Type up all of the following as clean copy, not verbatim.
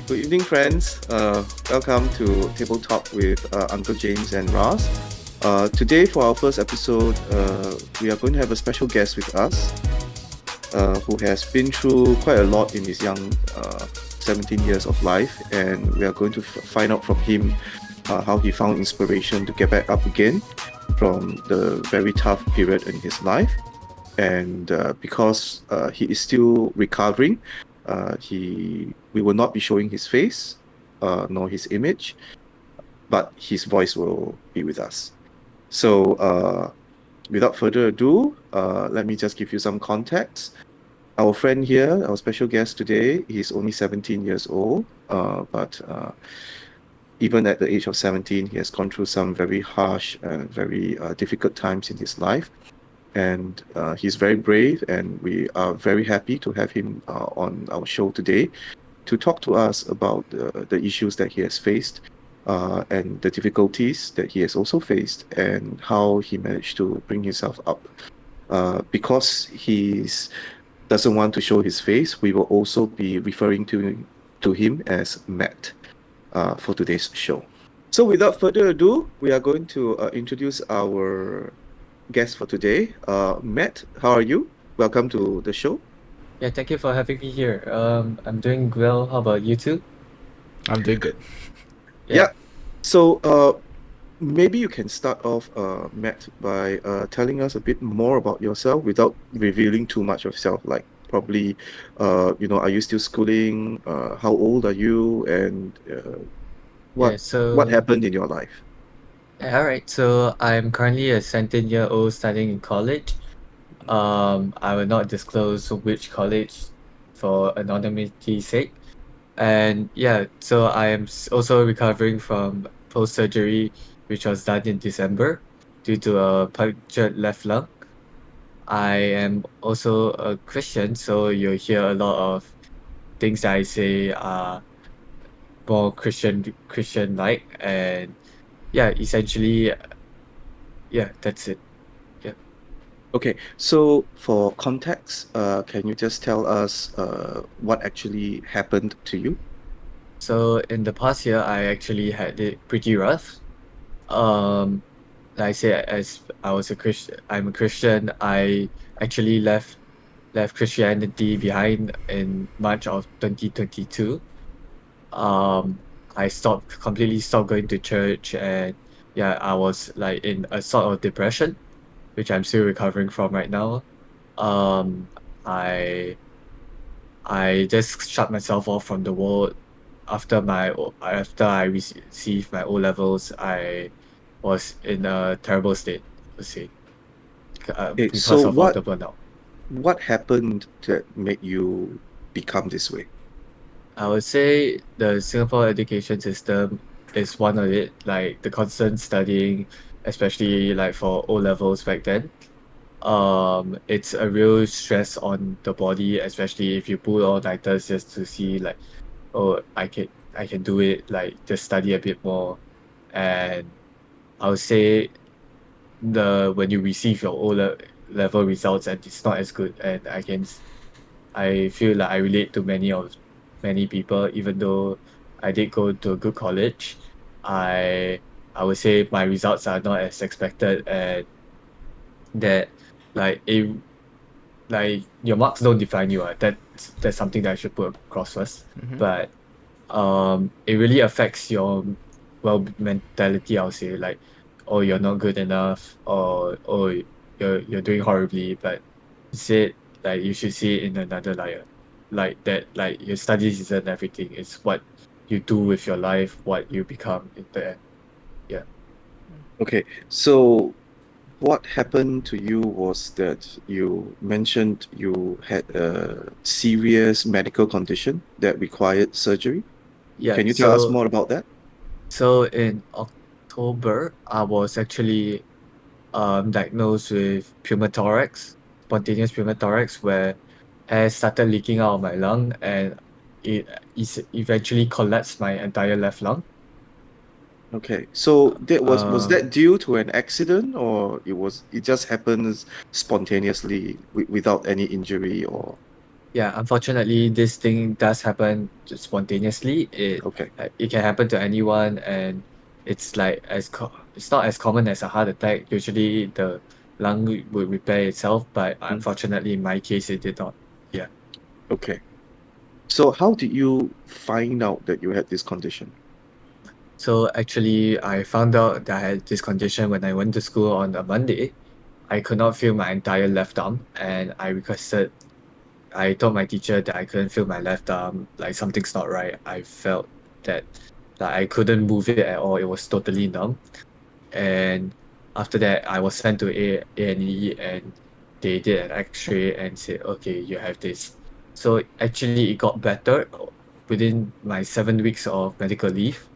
Good evening, friends. Welcome to TableTalk with Uncle James and Raz. Today, for our first episode, we are going to have a special guest with us who has been through quite a lot in his young 17 years of life, and we are going to find out from him how he found inspiration to get back up again from the very tough period in his life. And because he is still recovering, we will not be showing his face nor his image, but his voice will be with us. So without further ado, let me just give you some context. Our friend here, our special guest today, he's only 17 years old, but even at the age of 17, he has gone through some very harsh and very difficult times in his life. And he's very brave, and we are very happy to have him on our show today to talk to us about the issues that he has faced and the difficulties that he has also faced, and how he managed to bring himself up. Because he doesn't want to show his face, we will also be referring to him as Matt for today's show. So without further ado, we are going to introduce our guest for today. Matt, how are you? Welcome to the show. Yeah, thank you for having me here. I'm doing well. How about you too? I'm doing good. Yeah. Yeah. So maybe you can start off, Matt, by telling us a bit more about yourself without revealing too much of yourself. Like probably, are you still schooling? How old are you? And Yeah, what happened in your life? all right. So I'm currently a 17-year-old studying in college. I will not disclose which college for anonymity's sake. And yeah, so I am also recovering from post-surgery, which was done in December due to a punctured left lung. I am also a Christian, so you'll hear a lot of things that I say are more Christian-like, and yeah, essentially, yeah, that's it. Yeah. Okay, so for context, can you just tell us what actually happened to you? So in the past year, I actually had it pretty rough. Um, like I say, as I'm a Christian. I actually left Christianity behind in March of 2022. Um, I completely stopped going to church, and yeah, I was like in a sort of depression, which I'm still recovering from right now. Um, I I just shut myself off from the world after I received my O levels. I was in a terrible state, I would say, Okay, so because of all the burnout. what happened that made you become this way? I would say the Singapore education system is one of it, like the constant studying, especially like for O levels back then. It's a real stress on the body, especially if you pull all-nighters just to see like, oh, I can do it, like just study a bit more. And I would say when you receive your level results and it's not as good, and I feel like I relate to many people, even though I did go to a good college. I I would say my results are not as expected, and that like it like your marks don't define you. That's something that I should put across first. Mm-hmm. But it really affects your mentality. I'll say like, oh, you're not good enough, or oh, you're doing horribly. But instead, like you should see it in another layer, like that. Like your studies isn't everything. It's what you do with your life, what you become in the end. Yeah. Okay, so what happened to you was that you mentioned you had a serious medical condition that required surgery. Yeah. Can you tell us So more about that? so in October, I was actually diagnosed with pneumothorax, spontaneous pneumothorax, where air started leaking out of my lung, and it is eventually collapsed my entire left lung. Okay, so that was Um, that due to an accident, or it just happens spontaneously without any injury or? Yeah, unfortunately, this thing does happen spontaneously. Okay. It can happen to anyone, and it's not as common as a heart attack. Usually, the lung will repair itself, but Mm, unfortunately, in my case, it did not. Yeah. okay. So how did you find out that you had this condition? So actually, I found out that I had this condition when I went to school on a Monday. I could not feel my entire left arm, and I told my teacher that I couldn't feel my left arm, like something's not right. I felt that I couldn't move it at all. It was totally numb. And after that, I was sent to A&E, and they did an X-ray and said, okay, you have this. So actually, it got better within my 7 weeks of medical leave.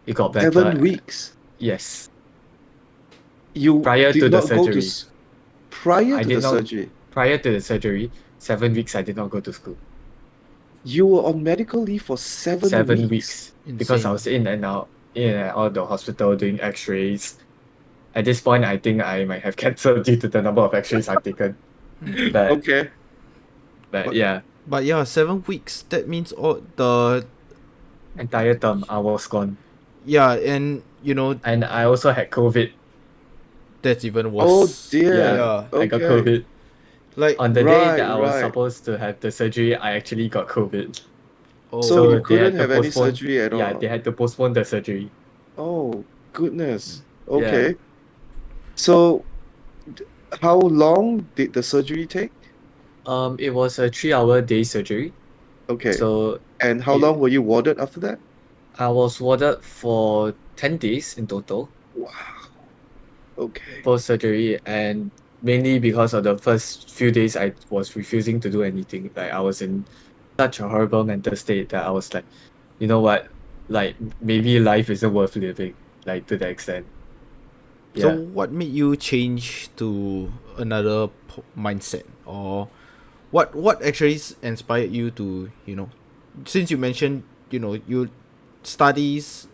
It got better. 7 weeks. Yes, You prior did to the not go to surgery. prior I to did the not, surgery. prior to the surgery, 7 weeks I did not go to school. You were on medical leave for 7 weeks. 7 weeks because I Insane. was in and out of the hospital doing X-rays. At this point, I think I might have cancer due to the number of X-rays I've taken. But Okay. but But yeah, But yeah, 7 weeks. That means all the entire term I was gone, yeah, and and I also had COVID. that's even oh worse. Yeah, dear. Yeah, I got Okay. COVID like on the day Right, that I was right. supposed to have the surgery. I actually got COVID, oh, So you so they couldn't had to have any postpone. surgery at Yeah, all. they had to postpone the surgery. Oh, goodness. Yeah, Okay. So d- how long did the surgery take? it was a 3-hour day surgery. Okay. So And how long it, were you warded after that? I was warded for 10 days in total Wow. Okay. post surgery, and mainly because of the first few days I was refusing to do anything. Like I was in such a horrible mental state that I was like, you know what, like maybe life isn't worth living, like to the extent. so Yeah. what made you change to another mindset, or what actually inspired you to since you mentioned you studies,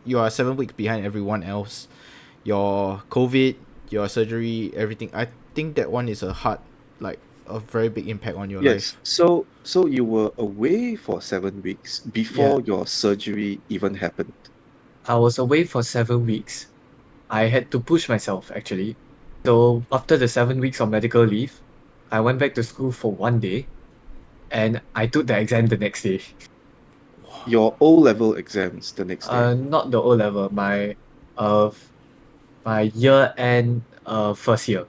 you are 7 weeks behind everyone else, your COVID, your surgery, everything. I think that one is like a very big impact on your Yes. life. So you were away for 7 weeks Yeah. before your surgery even happened. I was away for 7 weeks. I had to push myself actually. So after the 7 weeks of medical leave, I went back to school for one day and I took the exam the next day. Your O-level exams the next day. Not the O level, uh my year end first year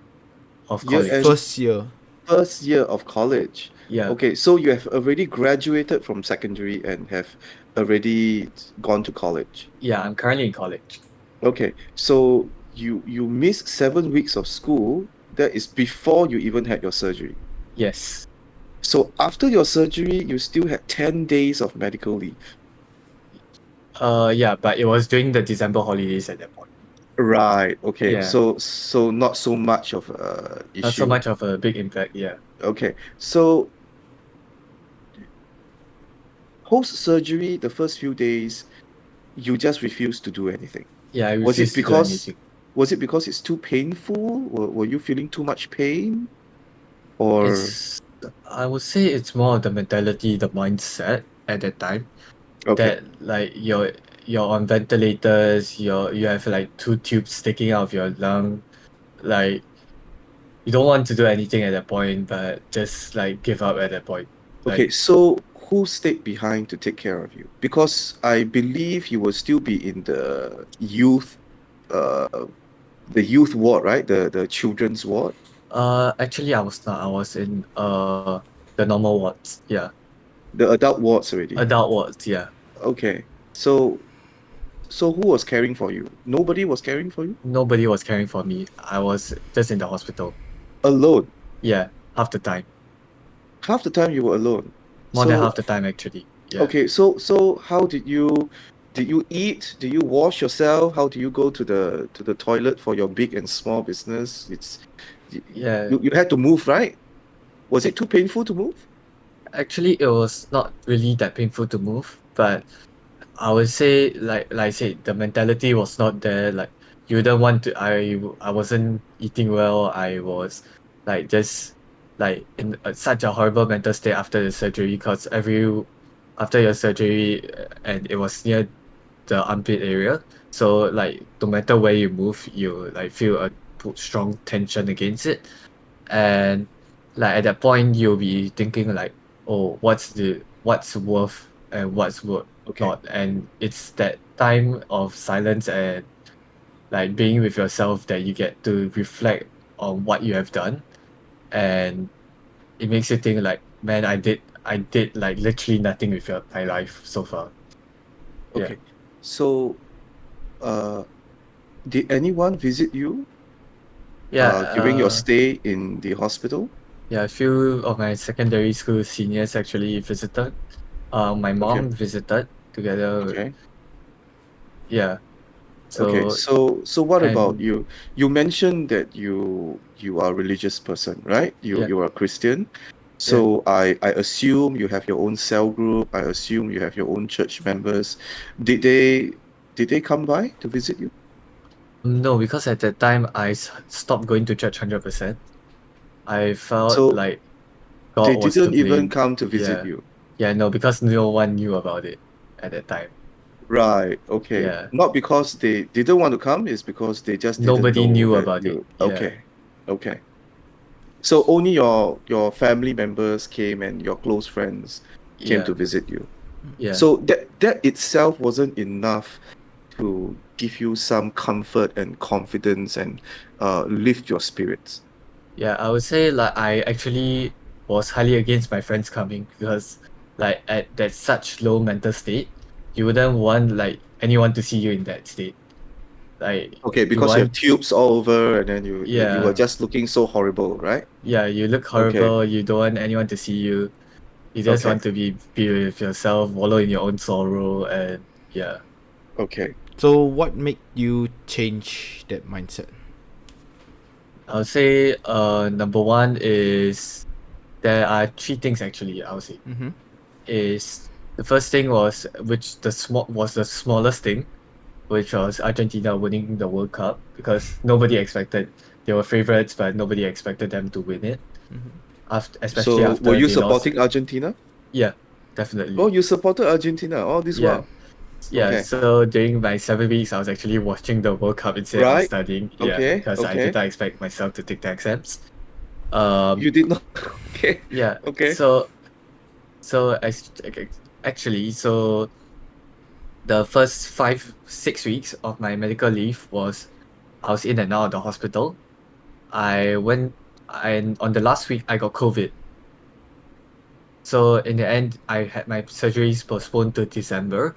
of Year college. end First year. first year of college. Yeah. Okay, so you have already graduated from secondary and have already gone to college. Yeah, I'm currently in college. Okay, so you missed 7 weeks of school. That is before you even had your surgery. Yes. So after your surgery, you still had 10 days of medical leave. Yeah, but it was during the December holidays at that point. Right. Okay. Yeah. So not so much of a Not so issue. much of a big impact. Yeah. Okay. So post surgery, the first few days, you just refused to do anything. Yeah, I Was it refused to do because anything. was it because it's too painful? Were you feeling too much pain? Or It's I would say it's more of the mentality, the mindset at that time okay. that like you're on ventilators, you have like two tubes sticking out of your lung, like you don't want to do anything at that point, but just like give up at that point. Okay, Like so who stayed behind to take care of you? Because I believe you will still be in uh the youth ward, right? The children's ward, actually I was not. I was in the normal wards. Yeah. the adult wards already. Adult wards, yeah. Okay. So who was caring for you? Nobody was caring for you? Nobody was caring for me. I was just in the hospital. Alone. Yeah, half the time. Half the time you were alone. More than So half the time actually. Yeah. okay, so how did you eat? Did you wash yourself? How do you go to the toilet for your big and small business? You Yeah. you had to move, right? Was it too painful to move? Actually, it was not really that painful to move, but I would say like I said, the mentality was not there. Like you don't want to. I wasn't eating well. I was like just like in such a horrible mental state after the surgery, because after your surgery and it was near the armpit area, so like no matter where you move, you like feel a strong tension against it, and like at that point you'll be thinking like, oh, what's worth and what's worth Okay. not, and it's that time of silence and like being with yourself that you get to reflect on what you have done, and it makes you think like, man, I did like literally nothing with my life so far. Yeah. Okay. So, uh, did anyone visit you Yeah, during your stay in the hospital? yeah, a few of my secondary school seniors actually visited. My Okay. mom visited together. Okay. Yeah. Okay. So So what about and you? You mentioned that you are a religious person, right? yeah, You are a Christian. yeah. So I assume you have your own cell group. I assume you have your own church members. Did they come by to visit you? No, because at that time stopped going to church 100%. I felt So like they God was to didn't even blame. come to visit Yeah. you. Yeah, no, because no one knew about it at that time. Right. Okay. Yeah. Not because they didn't want to come, it's because they just didn't Nobody know knew that about it. you. Yeah. Okay. Okay. So only your family members came and your close friends came Yeah. to visit you. Yeah. So that itself wasn't enough to give you some comfort and confidence and lift your spirits. Yeah, I would say like I actually was highly against my friends coming, because like at that such low mental state, you wouldn't want like anyone to see you in that state. Like Okay, you because you have want, tubes all over and then you were yeah, just looking so horrible, right? yeah, you look Okay. horrible, you don't want anyone to see you. You just Okay. want to be with yourself, wallow in your own sorrow, and yeah. Okay. So what made you change that mindset? I would say number one is there are three things actually, I would say. Mm-hmm. Is the first thing was the smallest thing, which was Argentina winning the World Cup, because nobody expected, they were favorites, but nobody expected them to win it. Especially So were after you they lost. supporting Argentina? Yeah, Oh, definitely. you supported Argentina all this Yeah, while. yeah. Okay. So during my 7 weeks, I was actually watching the World Cup instead of Right. studying. Yeah, Okay. because I did Okay. not expect myself to take the exams. Um, You did not. Okay. yeah. Okay. So the first 5 6 weeks of my medical leave was I was in and out of the hospital. I went and on the last week I got COVID. So in the end, I had my surgeries postponed to December,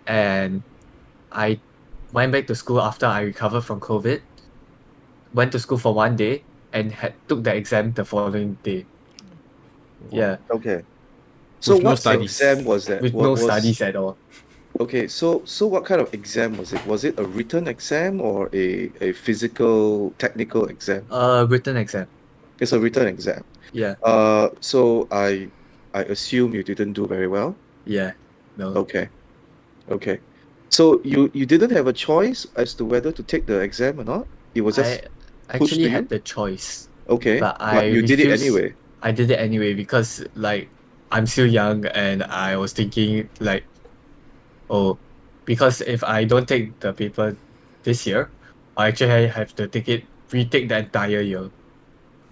and I went back to school after I recovered from COVID. Went to school for 1 day and had took the exam the following day. Wow. Yeah, Okay. So With no what studies. exam was that? with What no was studies at all. okay, so what kind of exam was it? Was it a written exam or a physical technical exam? Written exam. It's a written exam. Yeah, So I assume you didn't do very well. yeah, no. Okay. Okay. So you didn't have a choice as to whether to take the exam or not? It was I just pushed actually to had you? the choice, Okay. but I But you did it refused. anyway. I did it anyway because like I'm still young and I was thinking like, oh, because if I don't take the paper this year, I actually have to retake the entire year.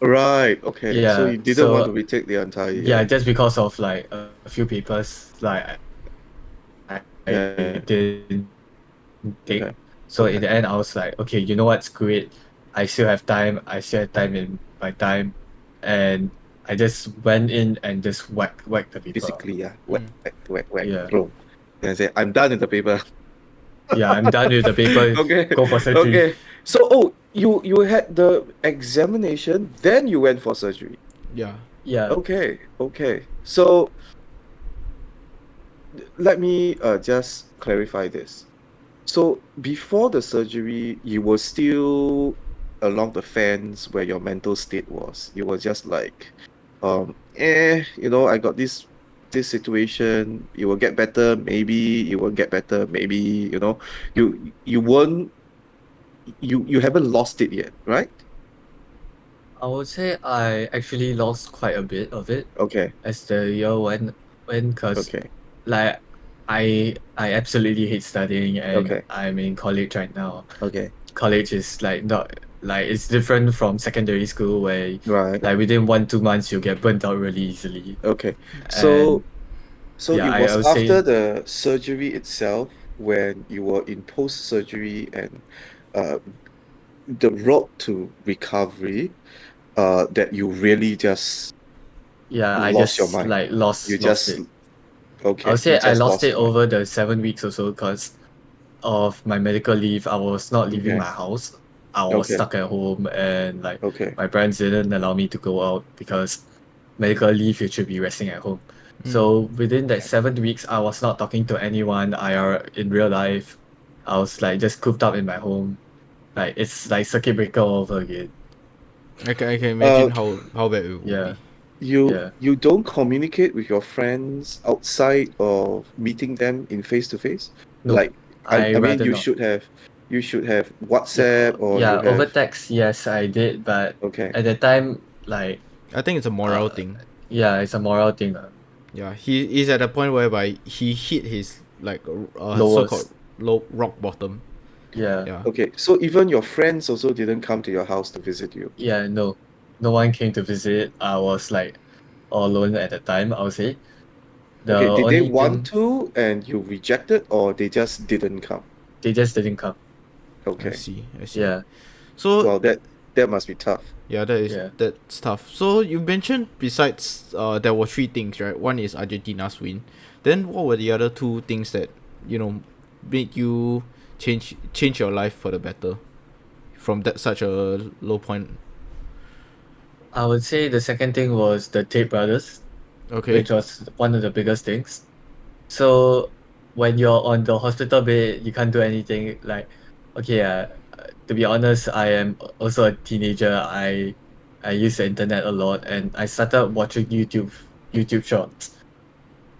Right. Okay. So Yeah, you didn't want to so retake the entire yeah, year. just because of like a few papers like I Yeah. didn't take. Okay. So in the Okay. end, I was like, okay, you know what? Screw it. I still have time. I still have time in my time, and I just went in and just whack the paper. Basically, yeah. Whack, Mm. whack, whack, whack, Yeah, throw. And say, I'm done with the paper. yeah. I'm done with the paper. Okay. Go for surgery. Okay. So, oh, you had the examination, then you went for surgery. Yeah. Yeah. Okay. Okay. So let me just clarify this. So before the surgery, you were still along the fence where your mental state was. You were just like, I got this situation. It will get better, maybe it won't get better, maybe, you weren't you haven't lost it yet, right? I would say I actually lost quite a bit of it Okay, as the year went, cause okay, like I absolutely hate studying and okay, I'm in college right now. okay. College is like not like it's different from secondary school where Right. like within 1-2 months you'll get burnt out really easily. Okay. And So yeah, it I was would after say the surgery itself when you were in post-surgery and uh, the road to recovery, that you really just yeah, I lost your just mind. like You lost just, it. I would okay, you say I just lost lost it your mind. over the 7 weeks or so because of my medical leave. I was not leaving Okay, my house. I was okay, stuck at home and like okay. my parents didn't allow me to go out because medical leave you should be resting at home. Mm. So within that 7 weeks, I was not talking to anyone IR in real life. I was like just cooped up in my home. Like it's like circuit breaker all over again. I can Uh, imagine how bad it would Yeah, be. yeah. you don't communicate with your friends outside of meeting them in face to face? Nope. Like, I I mean, rather not. you should have Yeah, WhatsApp or you yeah. Over have, text, yes, I did, but okay. at the time, like, I think it's a moral uh, thing. yeah, it's a moral thing. Yeah, he is at a point whereby he hit his like so-called Lowest. low rock bottom. Yeah, Yeah, Okay, so even your friends also didn't come to your house to visit you. yeah. No, no one came to visit. I was like all alone at the time. I would say the Okay, did they only want thing to and you rejected or they just didn't come? they just didn't come. I Okay. see, I see. Yeah, So Well, that must be tough. yeah, yeah. that's tough. So you mentioned besides there were three things, right? One is Argentina's win. Then what were the other two things that you know made you change your life for the better from that such a low point? I would say the second thing was the Tate brothers, Okay. which was one of the biggest things. So when you're on the hospital bed, you can't do anything. Like, okay, to be honest, I am also a teenager. I use the internet a lot, and I started watching YouTube shorts.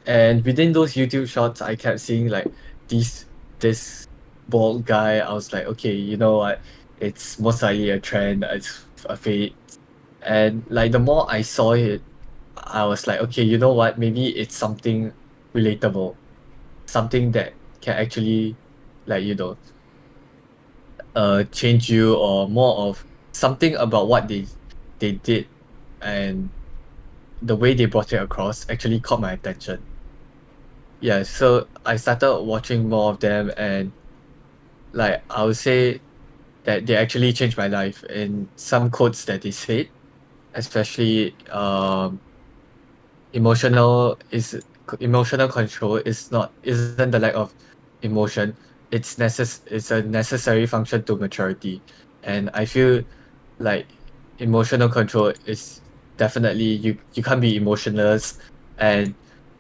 And within those YouTube shorts, I kept seeing like these this bald guy. I was like, okay, you know what? It's most likely a trend. It's a fade. And like the more I saw it, I was like, okay, you know what? Maybe it's something relatable, something that can actually like change you, or more of something about what they did and the way they brought it across actually caught my attention. Yeah, so I started watching more of them, and like I would say that they actually changed my life in some quotes that they said, especially emotional control is not isn't the lack of emotion. It's a necessary function to maturity. And I feel like emotional control is definitely you can't be emotionless, and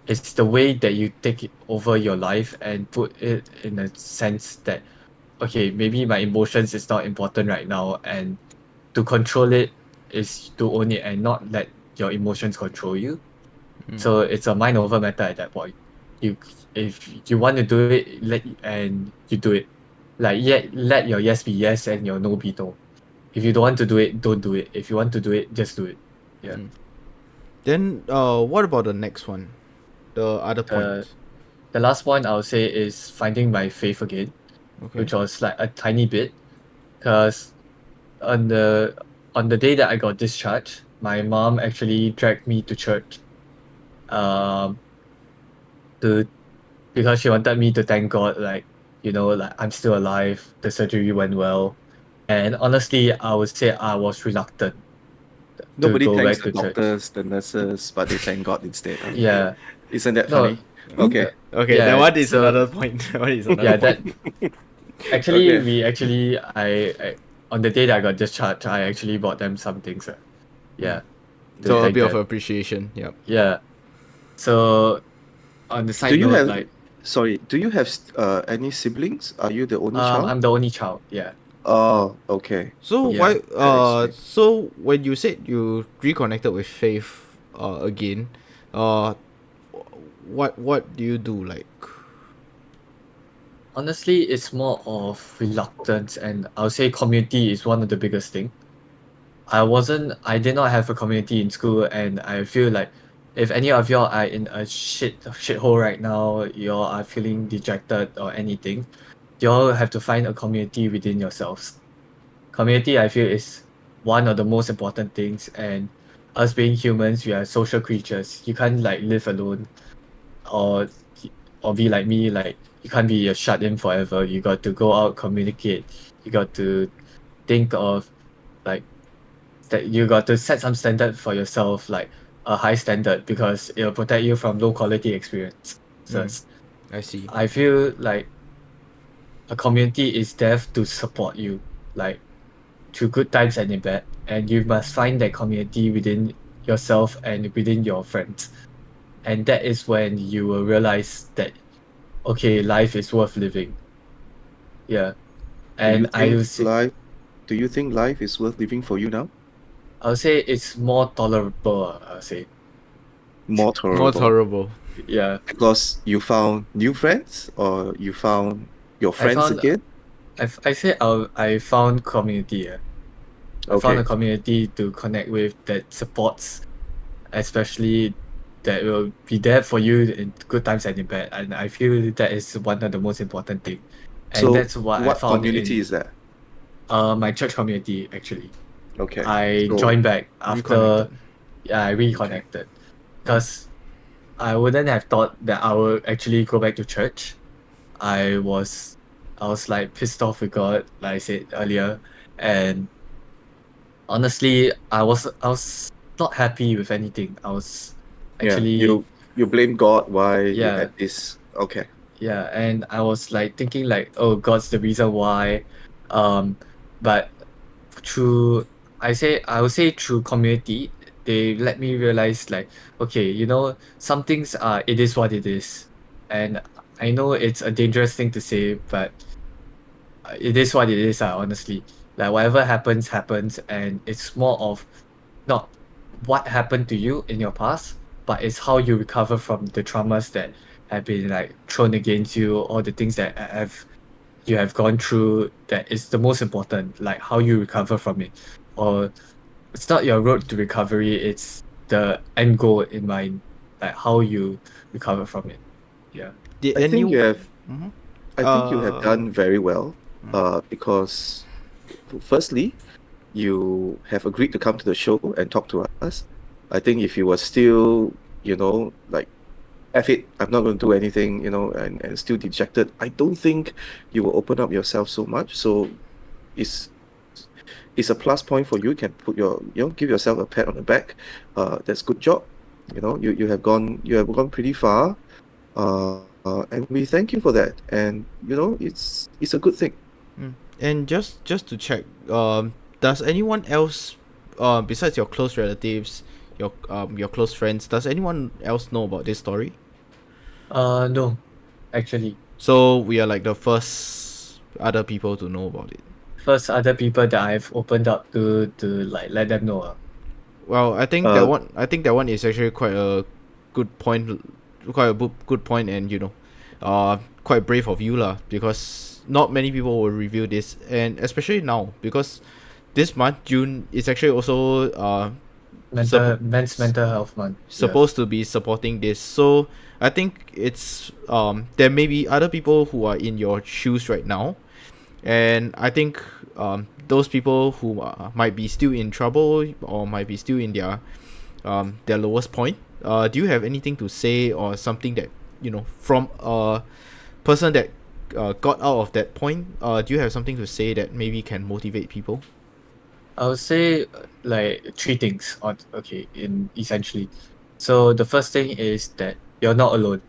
it's the way that you take it over your life and put it in a sense that okay, maybe my emotions is not important right now, and to control it is to own it and not let your emotions control you. Mm. So it's a mind over matter at that point. You if you want to do it, and you do it. Like yeah, let your yes be yes and your no be no. If you don't want to do it, don't do it. If you want to do it, just do it. Yeah. Then what about the next one? The other The point. the last one I would say is finding my faith again, Okay. which was like a tiny bit, because on the on the day that I got discharged, my mom actually dragged me to church. Um, to because she wanted me to thank God, like, like I'm still alive, the surgery went well. And honestly, I would say I was reluctant to Nobody go thanks back the to church. doctors, the nurses, but they thank God instead. Huh? Yeah. Isn't that No, funny? Okay. Okay, that yeah, one is so another point. That one is another yeah, point. that actually Okay. we actually I on the day that I got discharged, I actually bought them some things. Yeah, to So a thank bit of them. appreciation. Yep. Yeah. So on the Do side you note, have, like sorry, do you have any siblings? Are you the only child? I'm the only child. Yeah. Oh, okay. So Okay. Yeah. why That explains. so when you said you reconnected with Faith again, uh what do you do like? Honestly, it's more of reluctance, and I'll say community is one of the biggest thing. I did not have a community in school, and I feel like if any of y'all are in a shithole right now, y'all are feeling dejected or anything, y'all have to find a community within yourselves. Community, I feel, is one of the most important things, and us being humans, we are social creatures. You can't like live alone, or or be like me, like you can't be shut in forever. You got to go out, communicate. You got to think of like that you got to set some standard for yourself, like a high standard, because it'll protect you from low quality experience. So I see. I feel like a community is there to support you, like through good times and in bad, and you must find that community within yourself and within your friends. And that is when you will realize that okay, life is worth living. Yeah. Do you And I think will say life do you think life is worth living for you now? I'll say it's more tolerable, I'll say. More More tolerable. tolerable. Yeah. Because you found new friends or you found your I friends found again? I found community. I found a Okay. community to connect with that supports, especially that will be there for you in good times and in bad. And I feel that is one of the most important thing. And So that's what I what found community in is that? my church community actually. Okay. I So joined back after Reconnected. I okay. reconnected because I wouldn't have thought that I would actually go back to church. I was I was like pissed off with God, like I said earlier, and honestly, I was not happy with anything. I was Yeah. actually You blame God why you yeah, had this. Okay. yeah, and I was like thinking like, oh, God's the reason why. Um, but through I would say through community, they let me realize like, okay, some things are it is what it is. And I know it's a dangerous thing to say, but it is what it is, honestly. Like whatever happens, happens, and it's more of not what happened to you in your past, but it's how you recover from the traumas that have been like thrown against you, or the things that you have gone through that is the most important, like how you recover from it. Or it's not your road to recovery, it's the end goal in mind, like how you recover from it. Yeah. Did I think any? you have Mhm. I think you have Uh, done very well. Because firstly, you have agreed to come to the show and talk to us. I think if you were still, like F it, I'm not going to do anything, and still dejected, I don't think you will open up yourself so much. So it's it's a plus point for you. You can put give yourself a pat on the back. That's good job. You have gone pretty far. And we thank you for that. And it's a good thing. and just to check, does anyone else, besides your close relatives, your close friends, does anyone else know about this story? No, actually. So we are like the first other people to know about it. First other people that I've opened up to like let them know. Well, I think that Uh, one. I think that one is actually quite a good point, quite a good point, and quite brave of you lah. Because not many people will review this, and especially now because this month June is actually also Men's s- mental health month. Yeah. supposed to be supporting this. So I think it's there may be other people who are in your shoes right now, and I think those people who might be still in trouble or might be still in their lowest point. Do you have anything to say or something that from a person that got out of that point? Do you have something to say that maybe can motivate people? I would say like three things on okay in essentially. So the first thing is that you're not alone.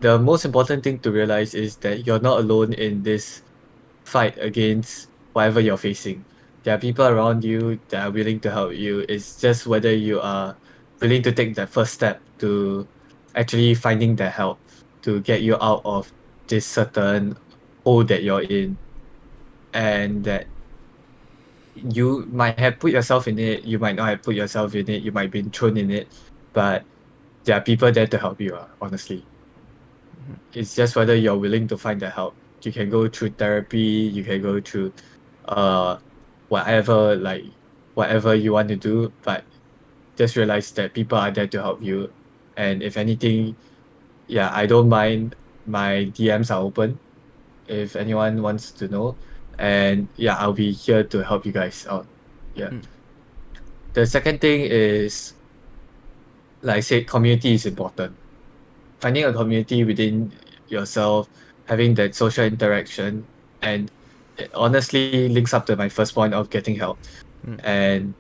The most important thing to realize is that you're not alone in this fight against whatever you're facing. There are people around you that are willing to help you. It's just whether you are willing to take that first step to actually finding the help to get you out of this certain hole that you're in, and that you might have put yourself in it, you might not have put yourself in it, you might have been thrown in it, but there are people there to help you, honestly. It's just whether you're willing to find the help. You can go through therapy, you can go through uh whatever, like whatever you want to do, but just realize that people are there to help you. And if anything, yeah, I don't mind. My DMs are open if anyone wants to know. And yeah, I'll be here to help you guys out. Yeah. The second thing is, like I said, community is important. Finding a community within yourself, having that social interaction, and it honestly links up to my first point of getting help. And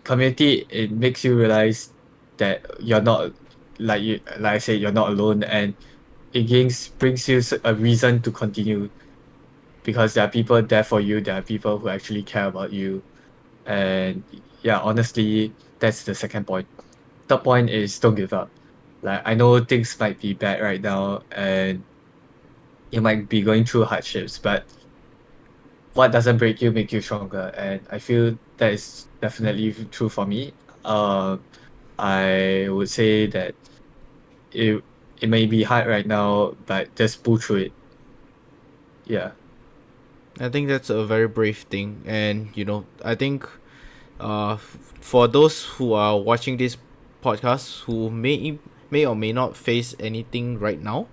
community, it makes you realize that you're not, like I said, you're not alone, and it brings you a reason to continue, because there are people there for you. There are people who actually care about you. And yeah, honestly, that's the second point. Third point is, don't give up. Like, I know things might be bad right now and you might be going through hardships, but what doesn't break you make you stronger. And I feel that is definitely true for me. I would say that it it may be hard right now, but just pull through it. Yeah. I think that's a very brave thing, and I think for those who are watching this podcast who may or may not face anything right now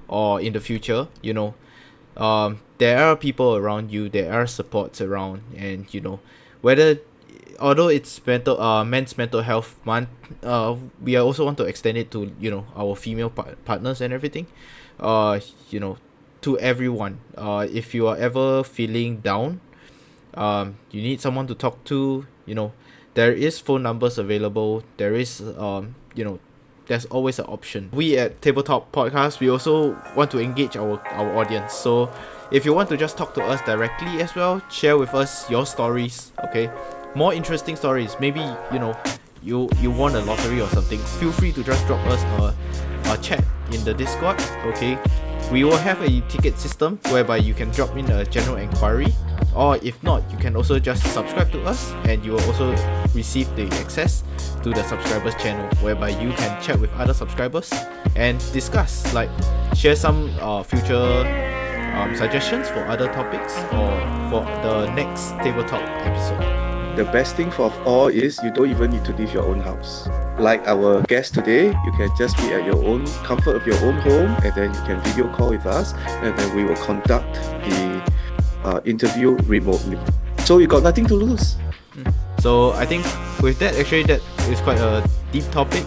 or in the future, there are people around you, there are supports around, and whether although it's men's mental health month, we also want to extend it to our female partners and everything, uh you know to everyone. If you are ever feeling down, you need someone to talk to, there is phone numbers available, there is there's always an option. We at Tabletop Podcast, we also want to engage our audience. So if you want to just talk to us directly as well, share with us your stories, okay? More interesting stories. Maybe, you won a lottery or something. Feel free to just drop us a chat in the Discord, okay? We will have a ticket system whereby you can drop in a general inquiry, or if not, you can also just subscribe to us and you will also receive the access to the subscribers channel, whereby you can chat with other subscribers and discuss, like share some future suggestions for other topics or for the next tabletop episode. The best thing of all is you don't even need to leave your own house. Like our guest today, you can just be at your own comfort of your own home, and then you can video call with us, and then we will conduct the interview remotely. So you got nothing to lose. So I think with that, actually, that is quite a deep topic.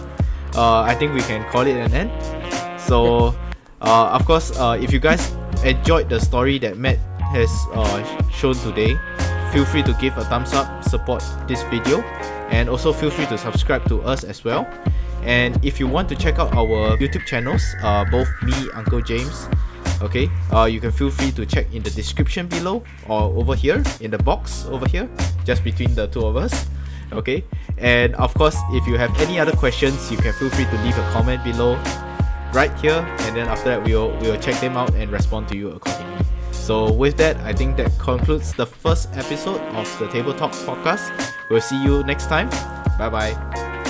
I think we can call it an end. So of course, if you guys enjoyed the story that Matt has shown today, feel free to give a thumbs up, support this video, and also feel free to subscribe to us as well. And if you want to check out our YouTube channels, both me, Uncle James, okay, you can feel free to check in the description below or over here in the box over here, just between the two of us, okay. And of course, if you have any other questions, you can feel free to leave a comment below right here, and then after that we will check them out and respond to you accordingly. So with that, I think that concludes the first episode of the Tabletop Podcast. We'll see you next time. Bye bye.